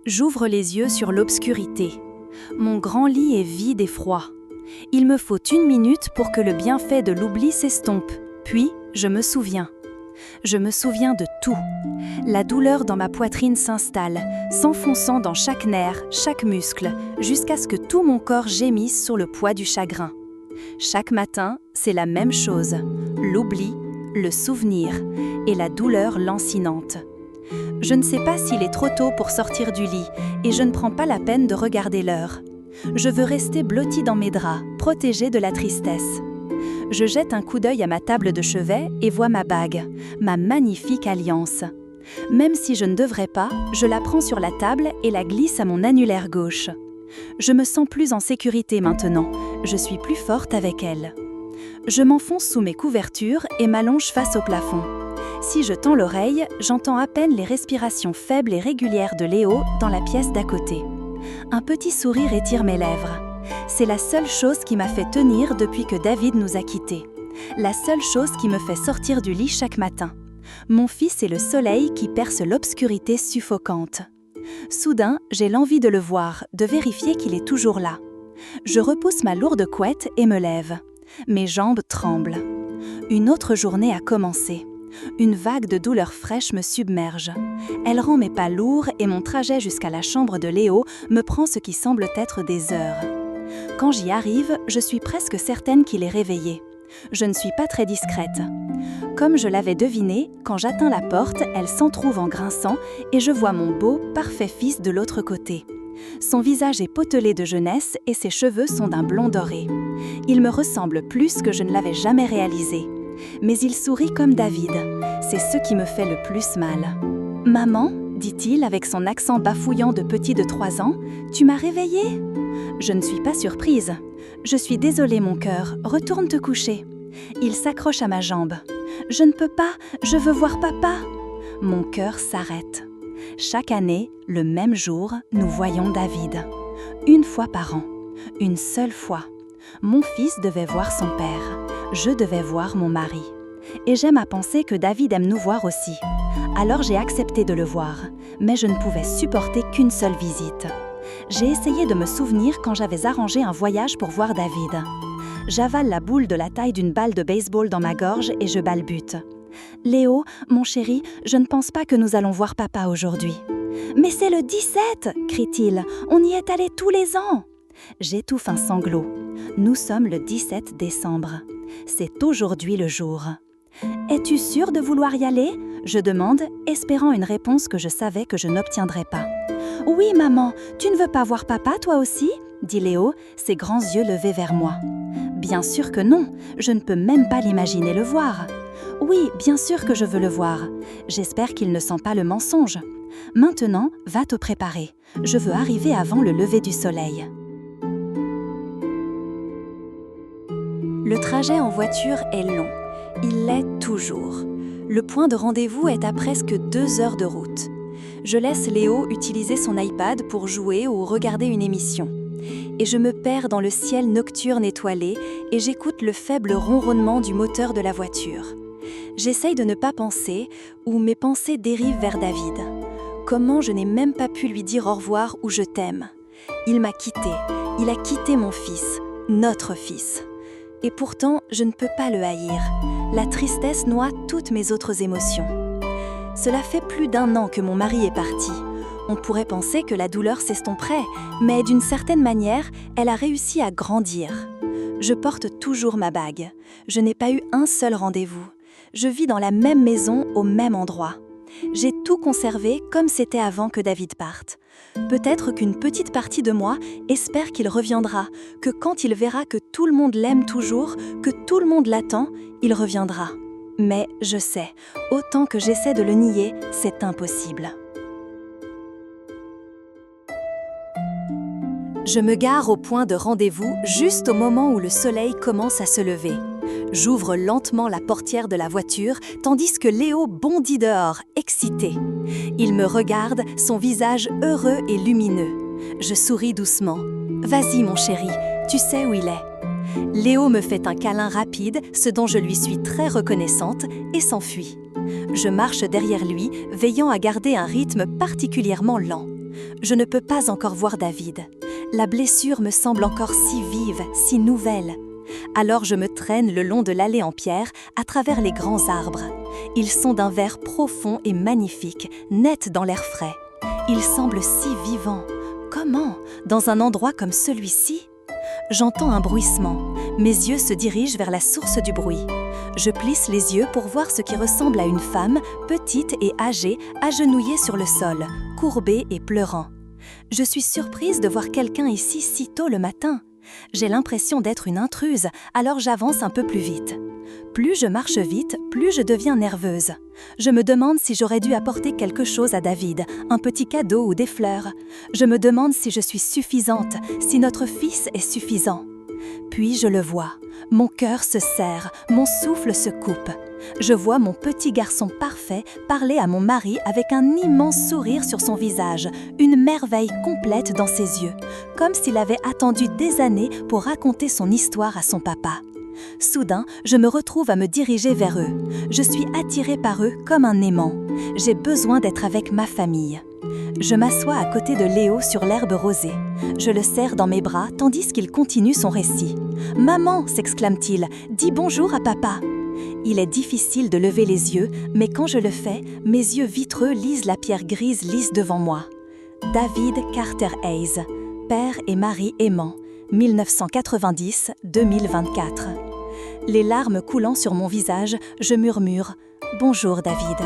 J'ouvre les yeux sur l'obscurité. Mon grand lit est vide et froid. Il me faut 1 minute pour que le bienfait de l'oubli s'estompe. Puis, je me souviens. Je me souviens de tout. La douleur dans ma poitrine s'installe, s'enfonçant dans chaque nerf, chaque muscle, jusqu'à ce que tout mon corps gémisse sous le poids du chagrin. Chaque matin, c'est la même chose. L'oubli, le souvenir et la douleur lancinante. Je ne sais pas s'il est trop tôt pour sortir du lit et je ne prends pas la peine de regarder l'heure. Je veux rester blottie dans mes draps, protégée de la tristesse. Je jette un coup d'œil à ma table de chevet et vois ma bague, ma magnifique alliance. Même si je ne devrais pas, je la prends sur la table et la glisse à mon annulaire gauche. Je me sens plus en sécurité maintenant, je suis plus forte avec elle. Je m'enfonce sous mes couvertures et m'allonge face au plafond. Si je tends l'oreille, j'entends à peine les respirations faibles et régulières de Léo dans la pièce d'à côté. Un petit sourire étire mes lèvres. C'est la seule chose qui m'a fait tenir depuis que David nous a quittés. La seule chose qui me fait sortir du lit chaque matin. Mon fils est le soleil qui perce l'obscurité suffocante. Soudain, j'ai l'envie de le voir, de vérifier qu'il est toujours là. Je repousse ma lourde couette et me lève. Mes jambes tremblent. Une autre journée a commencé. Une vague de douleur fraîche me submerge. Elle rend mes pas lourds et mon trajet jusqu'à la chambre de Léo me prend ce qui semble être des heures. Quand j'y arrive, je suis presque certaine qu'il est réveillé. Je ne suis pas très discrète. Comme je l'avais deviné, quand j'atteins la porte, elle s'entr'ouvre en grinçant et je vois mon beau, parfait fils de l'autre côté. Son visage est potelé de jeunesse et ses cheveux sont d'un blond doré. Il me ressemble plus que je ne l'avais jamais réalisé. Mais il sourit comme David. C'est ce qui me fait le plus mal. « Maman ?» dit-il avec son accent bafouillant de petit de 3 ans, « tu m'as réveillée ?» Je ne suis pas surprise. « Je suis désolée mon cœur, retourne te coucher. » Il s'accroche à ma jambe. « Je ne peux pas, je veux voir papa. » Mon cœur s'arrête. Chaque année, le même jour, nous voyons David. 1 fois par an. Une seule fois. Mon fils devait voir son père. Je devais voir mon mari. Et j'aime à penser que David aime nous voir aussi. Alors j'ai accepté de le voir, mais je ne pouvais supporter qu'une seule visite. J'ai essayé de me souvenir quand j'avais arrangé un voyage pour voir David. J'avale la boule de la taille d'une balle de baseball dans ma gorge et je balbute. « Léo, mon chéri, je ne pense pas que nous allons voir papa aujourd'hui. »« Mais c'est le 17 !» crie-t-il. « On y est allé tous les ans !» J'étouffe un sanglot. Nous sommes le 17 décembre. C'est aujourd'hui le jour. « Es-tu sûre de vouloir y aller ?» je demande, espérant une réponse que je savais que je n'obtiendrais pas. « Oui, maman, tu ne veux pas voir papa, toi aussi ?» dit Léo, ses grands yeux levés vers moi. « Bien sûr que non, je ne peux même pas l'imaginer le voir. »« Oui, bien sûr que je veux le voir. J'espère qu'il ne sent pas le mensonge. Maintenant, va te préparer. Je veux arriver avant le lever du soleil. » Le trajet en voiture est long. Il l'est toujours. Le point de rendez-vous est à presque 2 heures de route. Je laisse Léo utiliser son iPad pour jouer ou regarder une émission. Et je me perds dans le ciel nocturne étoilé et j'écoute le faible ronronnement du moteur de la voiture. J'essaye de ne pas penser, ou mes pensées dérivent vers David. Comment je n'ai même pas pu lui dire au revoir ou je t'aime. Il m'a quitté, il a quitté mon fils, notre fils. Et pourtant, je ne peux pas le haïr. La tristesse noie toutes mes autres émotions. Cela fait plus d'1 an que mon mari est parti. On pourrait penser que la douleur s'estomperait, mais d'une certaine manière, elle a réussi à grandir. Je porte toujours ma bague. Je n'ai pas eu un seul rendez-vous. Je vis dans la même maison, au même endroit. J'ai tout conservé comme c'était avant que David parte. Peut-être qu'une petite partie de moi espère qu'il reviendra, que quand il verra que tout le monde l'aime toujours, que tout le monde l'attend, il reviendra. Mais je sais, autant que j'essaie de le nier, c'est impossible. Je me gare au point de rendez-vous juste au moment où le soleil commence à se lever. J'ouvre lentement la portière de la voiture, tandis que Léo bondit dehors, excité. Il me regarde, son visage heureux et lumineux. Je souris doucement. « Vas-y, mon chéri, tu sais où il est. » Léo me fait un câlin rapide, ce dont je lui suis très reconnaissante, et s'enfuit. Je marche derrière lui, veillant à garder un rythme particulièrement lent. Je ne peux pas encore voir David. La blessure me semble encore si vive, si nouvelle. Alors je me traîne le long de l'allée en pierre, à travers les grands arbres. Ils sont d'un vert profond et magnifique, net dans l'air frais. Ils semblent si vivants. Comment, dans un endroit comme celui-ci? J'entends un bruissement. Mes yeux se dirigent vers la source du bruit. Je plisse les yeux pour voir ce qui ressemble à une femme, petite et âgée, agenouillée sur le sol, courbée et pleurant. Je suis surprise de voir quelqu'un ici si tôt le matin. J'ai l'impression d'être une intruse, alors j'avance un peu plus vite. Plus je marche vite, plus je deviens nerveuse. Je me demande si j'aurais dû apporter quelque chose à David, un petit cadeau ou des fleurs. Je me demande si je suis suffisante, si notre fils est suffisant. Puis je le vois. Mon cœur se serre, mon souffle se coupe. Je vois mon petit garçon parfait parler à mon mari avec un immense sourire sur son visage, une merveille complète dans ses yeux, comme s'il avait attendu des années pour raconter son histoire à son papa. Soudain, je me retrouve à me diriger vers eux. Je suis attirée par eux comme un aimant. J'ai besoin d'être avec ma famille. Je m'assois à côté de Léo sur l'herbe rosée. Je le serre dans mes bras tandis qu'il continue son récit. « Maman !» s'exclame-t-il, « dis bonjour à papa !» Il est difficile de lever les yeux, mais quand je le fais, mes yeux vitreux lisent la pierre grise lisse devant moi. David Carter Hayes, père et mari aimant, 1990-2024. Les larmes coulant sur mon visage, je murmure « Bonjour David ».